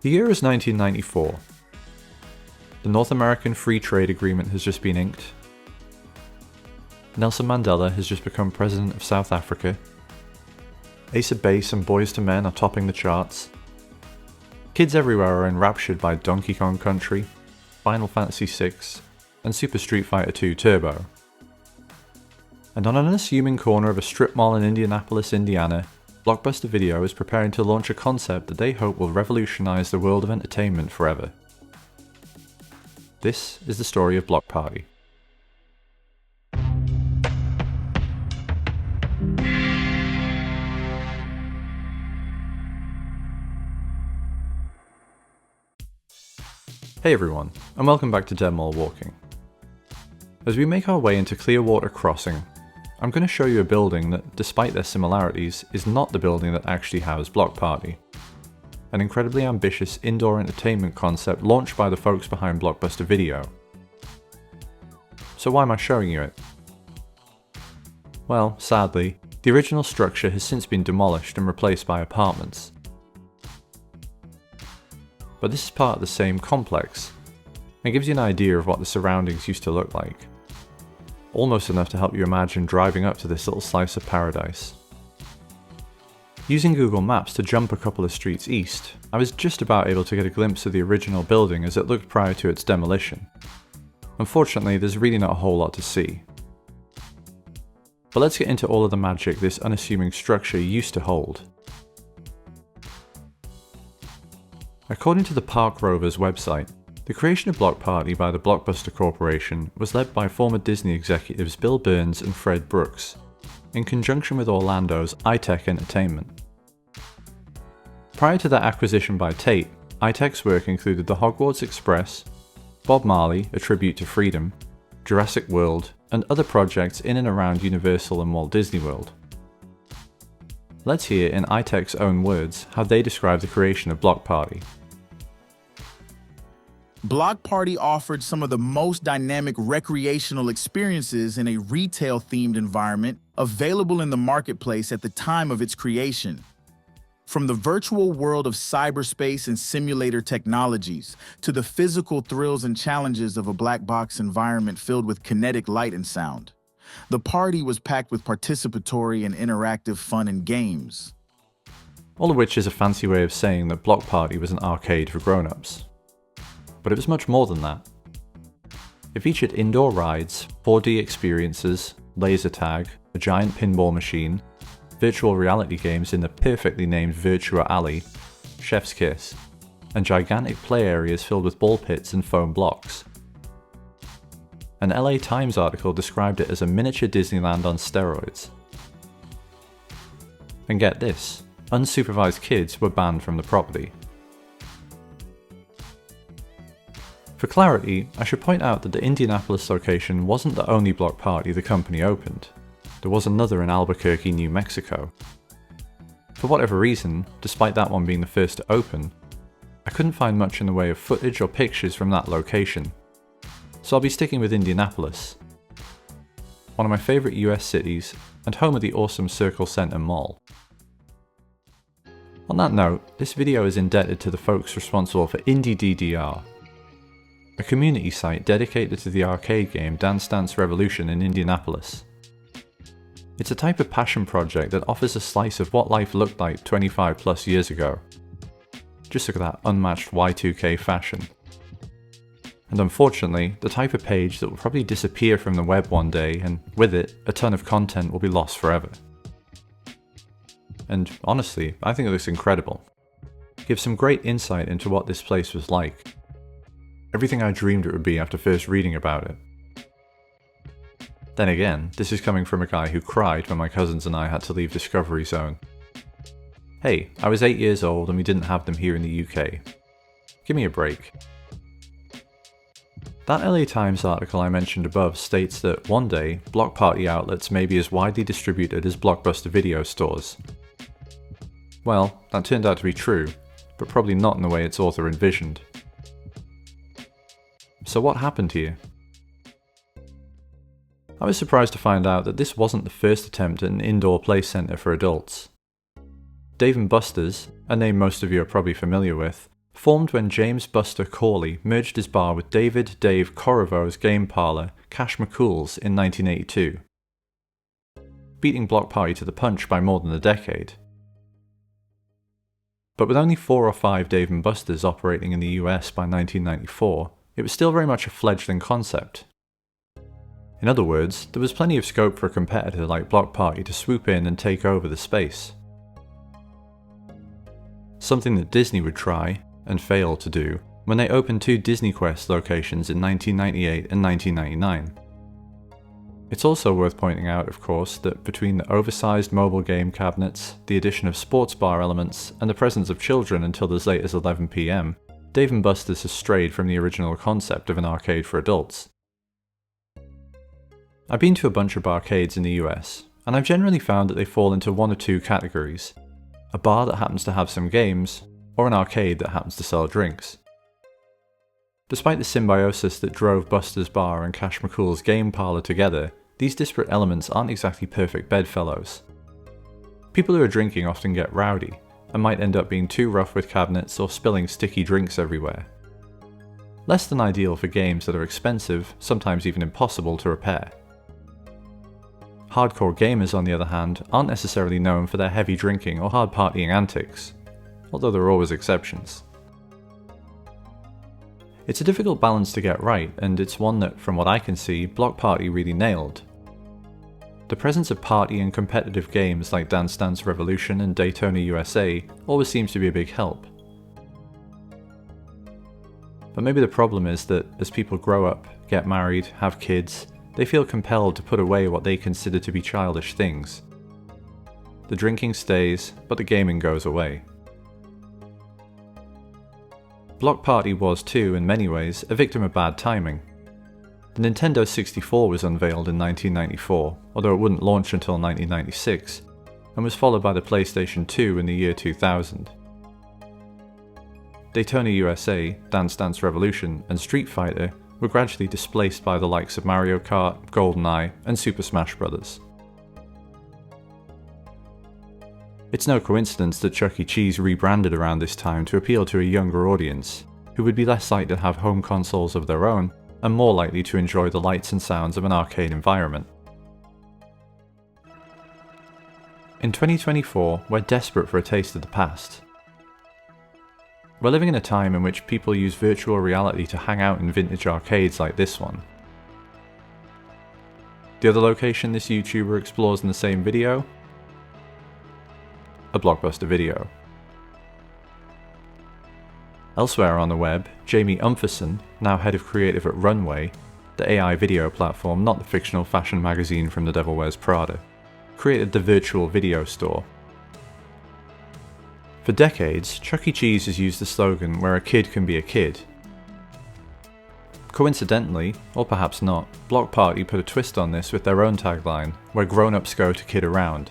The year is 1994. The North American Free Trade Agreement has just been inked. Nelson Mandela has just become President of South Africa. Ace of Base and Boys to Men are topping the charts. Kids everywhere are enraptured by Donkey Kong Country, Final Fantasy VI, and Super Street Fighter 2 Turbo. And on an unassuming corner of a strip mall in Indianapolis, Indiana, Blockbuster Video is preparing to launch a concept that they hope will revolutionize the world of entertainment forever. This is the story of Block Party. Hey everyone, and welcome back to Dead Mall Walking. As we make our way into Clearwater Crossing, I'm going to show you a building that, despite their similarities, is not the building that actually housed Block Party. An incredibly ambitious indoor entertainment concept launched by the folks behind Blockbuster Video. So why am I showing you it? Well, sadly, the original structure has since been demolished and replaced by apartments. But this is part of the same complex, and gives you an idea of what the surroundings used to look like. Almost enough to help you imagine driving up to this little slice of paradise. Using Google Maps to jump a couple of streets east, I was just about able to get a glimpse of the original building as it looked prior to its demolition. Unfortunately, there's really not a whole lot to see. But let's get into all of the magic this unassuming structure used to hold. According to the Park Rovers website, the creation of Block Party by the Blockbuster Corporation was led by former Disney executives Bill Burns and Fred Brooks, in conjunction with Orlando's iTech Entertainment. Prior to that acquisition by Tate, iTech's work included the Hogwarts Express, Bob Marley, A Tribute to Freedom, Jurassic World, and other projects in and around Universal and Walt Disney World. Let's hear in iTech's own words how they describe the creation of Block Party. Block Party offered some of the most dynamic recreational experiences in a retail-themed environment available in the marketplace at the time of its creation. From the virtual world of cyberspace and simulator technologies to the physical thrills and challenges of a black box environment filled with kinetic light and sound, the party was packed with participatory and interactive fun and games. All of which is a fancy way of saying that Block Party was an arcade for grown-ups. But it was much more than that. It featured indoor rides, 4D experiences, laser tag, a giant pinball machine, virtual reality games in the perfectly named Virtua Alley, Chef's Kiss, and gigantic play areas filled with ball pits and foam blocks. An LA Times article described it as a miniature Disneyland on steroids. And get this, unsupervised kids were banned from the property. For clarity, I should point out that the Indianapolis location wasn't the only Block Party the company opened. There was another in Albuquerque, New Mexico. For whatever reason, despite that one being the first to open, I couldn't find much in the way of footage or pictures from that location. So I'll be sticking with Indianapolis, one of my favourite US cities and home of the awesome Circle Center Mall. On that note, this video is indebted to the folks responsible for IndieDDR, a community site dedicated to the arcade game Dance Dance Revolution in Indianapolis. It's a type of passion project that offers a slice of what life looked like 25 plus years ago. Just look at that unmatched Y2K fashion. And unfortunately, the type of page that will probably disappear from the web one day, and with it, a ton of content will be lost forever. And honestly, I think it looks incredible. It gives some great insight into what this place was like. Everything I dreamed it would be after first reading about it. Then again, this is coming from a guy who cried when my cousins and I had to leave Discovery Zone. Hey, I was 8 years old and we didn't have them here in the UK. Give me a break. That LA Times article I mentioned above states that one day, Block Party outlets may be as widely distributed as Blockbuster Video stores. Well, that turned out to be true, but probably not in the way its author envisioned. So what happened here? I was surprised to find out that this wasn't the first attempt at an indoor play centre for adults. Dave & Buster's, a name most of you are probably familiar with, formed when James Buster Corley merged his bar with David Dave Corriveau's game parlour, Cash McCool's, in 1982, beating Block Party to the punch by more than a decade. But with only 4 or 5 Dave & Buster's operating in the US by 1994, it was still very much a fledgling concept. In other words, there was plenty of scope for a competitor like Block Party to swoop in and take over the space. Something that Disney would try, and fail to do, when they opened 2 Disney Quest locations in 1998 and 1999. It's also worth pointing out, of course, that between the oversized mobile game cabinets, the addition of sports bar elements, and the presence of children until as late as 11 PM, Dave & Buster's has strayed from the original concept of an arcade for adults. I've been to a bunch of arcades in the US, and I've generally found that they fall into one or two categories: a bar that happens to have some games, or an arcade that happens to sell drinks. Despite the symbiosis that drove Buster's Bar and Cash McCool's game parlour together, these disparate elements aren't exactly perfect bedfellows. People who are drinking often get rowdy, and might end up being too rough with cabinets or spilling sticky drinks everywhere. Less than ideal for games that are expensive, sometimes even impossible to repair. Hardcore gamers, on the other hand, aren't necessarily known for their heavy drinking or hard partying antics, although there are always exceptions. It's a difficult balance to get right, and it's one that, from what I can see, Block Party really nailed. The presence of party and competitive games like Dance Dance Revolution and Daytona USA always seems to be a big help. But maybe the problem is that as people grow up, get married, have kids, they feel compelled to put away what they consider to be childish things. The drinking stays, but the gaming goes away. Block Party was too, in many ways, a victim of bad timing. The Nintendo 64 was unveiled in 1994, although it wouldn't launch until 1996, and was followed by the PlayStation 2 in the year 2000. Daytona USA, Dance Dance Revolution, and Street Fighter were gradually displaced by the likes of Mario Kart, GoldenEye, and Super Smash Bros. It's no coincidence that Chuck E. Cheese rebranded around this time to appeal to a younger audience, who would be less likely to have home consoles of their own, and more likely to enjoy the lights and sounds of an arcade environment. In 2024, we're desperate for a taste of the past. We're living in a time in which people use virtual reality to hang out in vintage arcades like this one. The other location this YouTuber explores in the same video? A Blockbuster video. Elsewhere on the web, Jamie Umpherson, now head of creative at Runway, the AI video platform, not the fictional fashion magazine from The Devil Wears Prada, created the virtual video store. For decades, Chuck E. Cheese has used the slogan where a kid can be a kid. Coincidentally, or perhaps not, Block Party put a twist on this with their own tagline, where grown-ups go to kid around.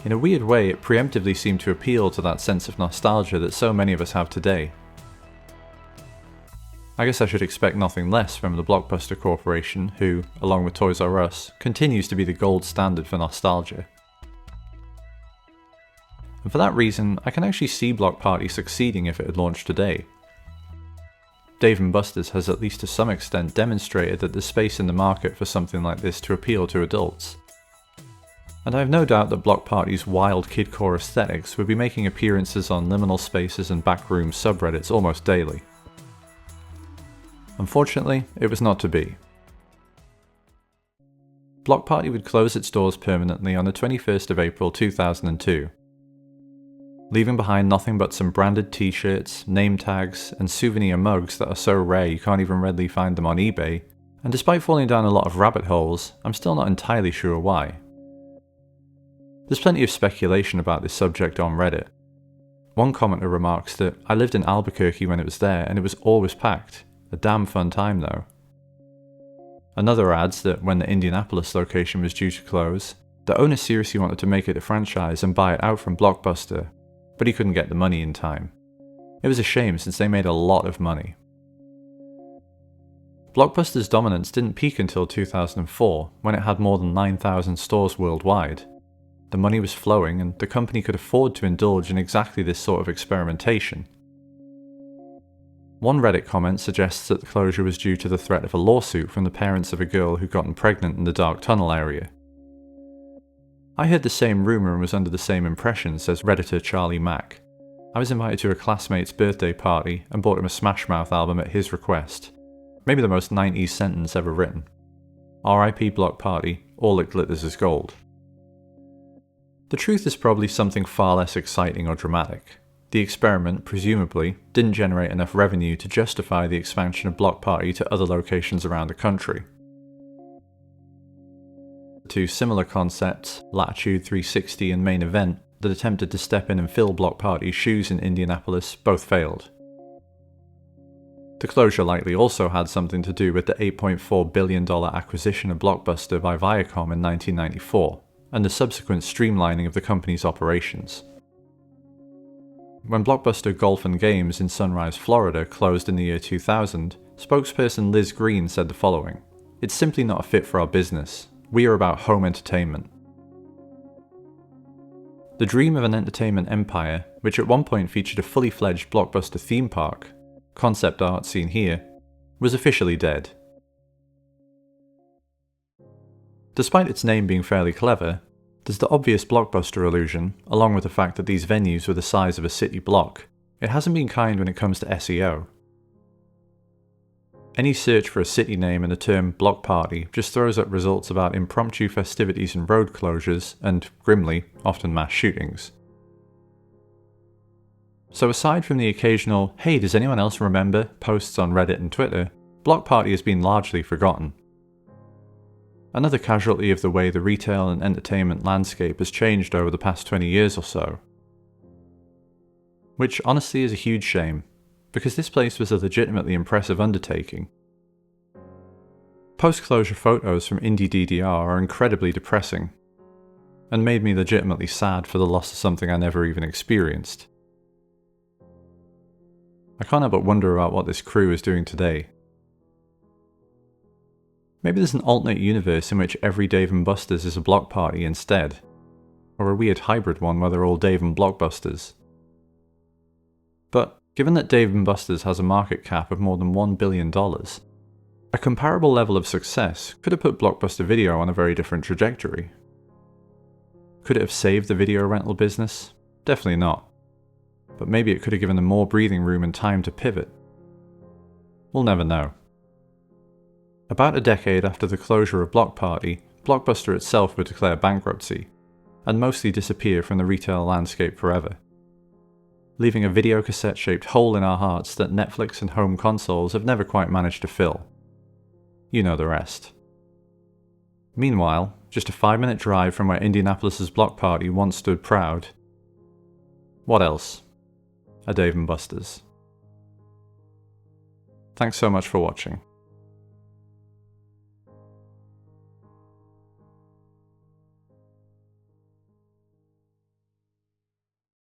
In a weird way, it preemptively seemed to appeal to that sense of nostalgia that so many of us have today. I guess I should expect nothing less from the Blockbuster Corporation, who, along with Toys R Us, continues to be the gold standard for nostalgia. And for that reason, I can actually see Block Party succeeding if it had launched today. Dave & Buster's has at least to some extent demonstrated that there's space in the market for something like this to appeal to adults. And I have no doubt that Block Party's wild kidcore aesthetics would be making appearances on liminal spaces and backroom subreddits almost daily. Unfortunately, it was not to be. Block Party would close its doors permanently on the 21st of April 2002. Leaving behind nothing but some branded t-shirts, name tags, and souvenir mugs that are so rare you can't even readily find them on eBay, and despite falling down a lot of rabbit holes, I'm still not entirely sure why. There's plenty of speculation about this subject on Reddit. One commenter remarks that I lived in Albuquerque when it was there and it was always packed, a damn fun time though. Another adds that when the Indianapolis location was due to close, the owner seriously wanted to make it a franchise and buy it out from Blockbuster, but he couldn't get the money in time. It was a shame since they made a lot of money. Blockbuster's dominance didn't peak until 2004, when it had more than 9,000 stores worldwide. The money was flowing, and the company could afford to indulge in exactly this sort of experimentation. One Reddit comment suggests that the closure was due to the threat of a lawsuit from the parents of a girl who'd gotten pregnant in the dark tunnel area. I heard the same rumour and was under the same impression, says Redditor Charlie Mack. I was invited to a classmate's birthday party and bought him a Smash Mouth album at his request. Maybe the most 90s sentence ever written. R.I.P. Block Party, all that glitters is gold. The truth is probably something far less exciting or dramatic. The experiment, presumably, didn't generate enough revenue to justify the expansion of Block Party to other locations around the country. Two similar concepts, Latitude 360 and Main Event, that attempted to step in and fill Block Party's shoes in Indianapolis, both failed. The closure likely also had something to do with the $8.4 billion acquisition of Blockbuster by Viacom in 1994, and the subsequent streamlining of the company's operations. When Blockbuster Golf and Games in Sunrise, Florida closed in the year 2000, spokesperson Liz Green said the following: "It's simply not a fit for our business. We are about home entertainment." The dream of an entertainment empire, which at one point featured a fully fledged Blockbuster theme park, concept art seen here, was officially dead. Despite its name being fairly clever, there's the obvious Blockbuster illusion, along with the fact that these venues were the size of a city block. It hasn't been kind when it comes to SEO. Any search for a city name and the term Block Party just throws up results about impromptu festivities and road closures, and, grimly, often mass shootings. So aside from the occasional "hey, does anyone else remember" posts on Reddit and Twitter, Block Party has been largely forgotten. Another casualty of the way the retail and entertainment landscape has changed over the past 20 years or so. Which honestly is a huge shame, because this place was a legitimately impressive undertaking. Post-closure photos from Indie DDR are incredibly depressing, and made me legitimately sad for the loss of something I never even experienced. I can't help but wonder about what this crew is doing today. Maybe there's an alternate universe in which every Dave & Buster's is a Block Party instead, or a weird hybrid one where they're all Dave and Blockbusters. But given that Dave & Buster's has a market cap of more than $1 billion, a comparable level of success could have put Blockbuster Video on a very different trajectory. Could it have saved the video rental business? Definitely not. But maybe it could have given them more breathing room and time to pivot. We'll never know. About a decade after the closure of Block Party, Blockbuster itself would declare bankruptcy, and mostly disappear from the retail landscape forever, leaving a videocassette-shaped hole in our hearts that Netflix and home consoles have never quite managed to fill. You know the rest. Meanwhile, just a 5-minute drive from where Indianapolis's Block Party once stood proud. What else? A Dave & Buster's. Thanks so much for watching.